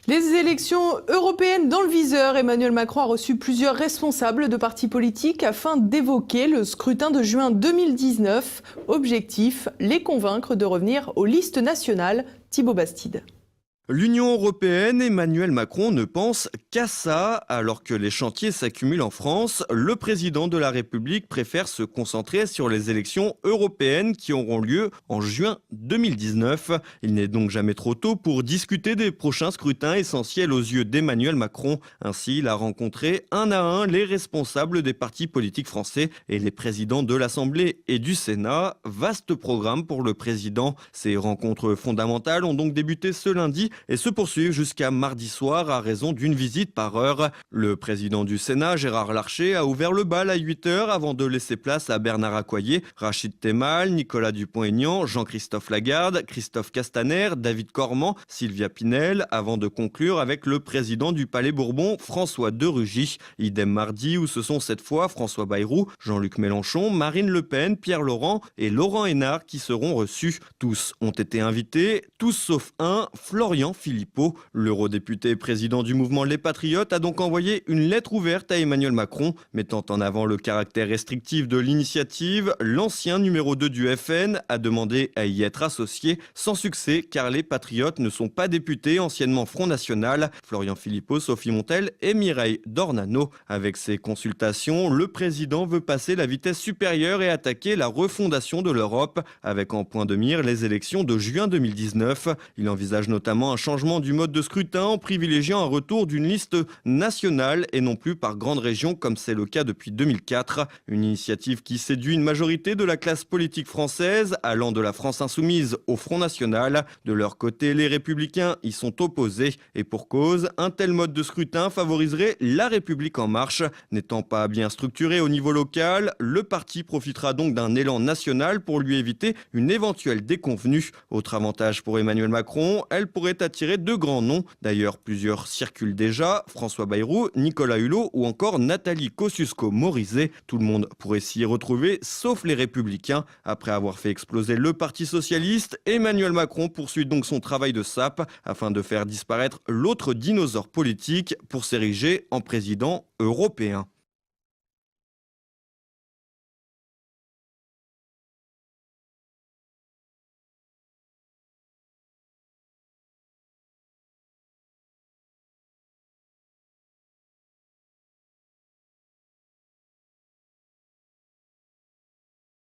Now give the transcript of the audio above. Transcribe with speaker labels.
Speaker 1: Les élections européennes dans le viseur, Emmanuel Macron a reçu plusieurs responsables de partis politiques afin d'évoquer le scrutin de juin 2019. Objectif, les convaincre de revenir aux listes nationales. Thibaut Bastide.
Speaker 2: L'Union européenne, Emmanuel Macron ne pense qu'à ça. Alors que les chantiers s'accumulent en France, le président de la République préfère se concentrer sur les élections européennes qui auront lieu en juin 2019. Il n'est donc jamais trop tôt pour discuter des prochains scrutins essentiels aux yeux d'Emmanuel Macron. Ainsi, il a rencontré un à un les responsables des partis politiques français et les présidents de l'Assemblée et du Sénat. Vaste programme pour le président. Ces rencontres fondamentales ont donc débuté ce lundi et se poursuivent jusqu'à mardi soir à raison d'une visite par heure. Le président du Sénat, Gérard Larcher, a ouvert le bal à 8h avant de laisser place à Bernard Accoyer, Rachid Temal, Nicolas Dupont-Aignan, Jean-Christophe Lagarde, Christophe Castaner, David Corman, Sylvia Pinel, avant de conclure avec le président du Palais Bourbon, François de Rugy. Idem mardi où ce sont cette fois François Bayrou, Jean-Luc Mélenchon, Marine Le Pen, Pierre Laurent et Laurent Hénart qui seront reçus. Tous ont été invités, tous sauf un, Florian Philippot. L'eurodéputé président du mouvement Les Patriotes a donc envoyé une lettre ouverte à Emmanuel Macron, mettant en avant le caractère restrictif de l'initiative. L'ancien numéro 2 du FN a demandé à y être associé, sans succès car les Patriotes ne sont pas députés anciennement Front National. Florian Philippot, Sophie Montel et Mireille Dornano. Avec ces consultations, le président veut passer la vitesse supérieure et attaquer la refondation de l'Europe, avec en point de mire les élections de juin 2019. Il envisage notamment un changement du mode de scrutin en privilégiant un retour d'une liste nationale et non plus par grande région comme c'est le cas depuis 2004. Une initiative qui séduit une majorité de la classe politique française, allant de la France insoumise au Front National. De leur côté, les Républicains y sont opposés. Et pour cause, un tel mode de scrutin favoriserait La République En Marche. N'étant pas bien structuré au niveau local, le parti profitera donc d'un élan national pour lui éviter une éventuelle déconvenue. Autre avantage pour Emmanuel Macron, elle pourrait attirer de grands noms. D'ailleurs, plusieurs circulent déjà. François Bayrou, Nicolas Hulot ou encore Nathalie Kosciusko-Morizet. Tout le monde pourrait s'y retrouver, sauf les Républicains. Après avoir fait exploser le Parti socialiste, Emmanuel Macron poursuit donc son travail de sape afin de faire disparaître l'autre dinosaure politique pour s'ériger en président européen.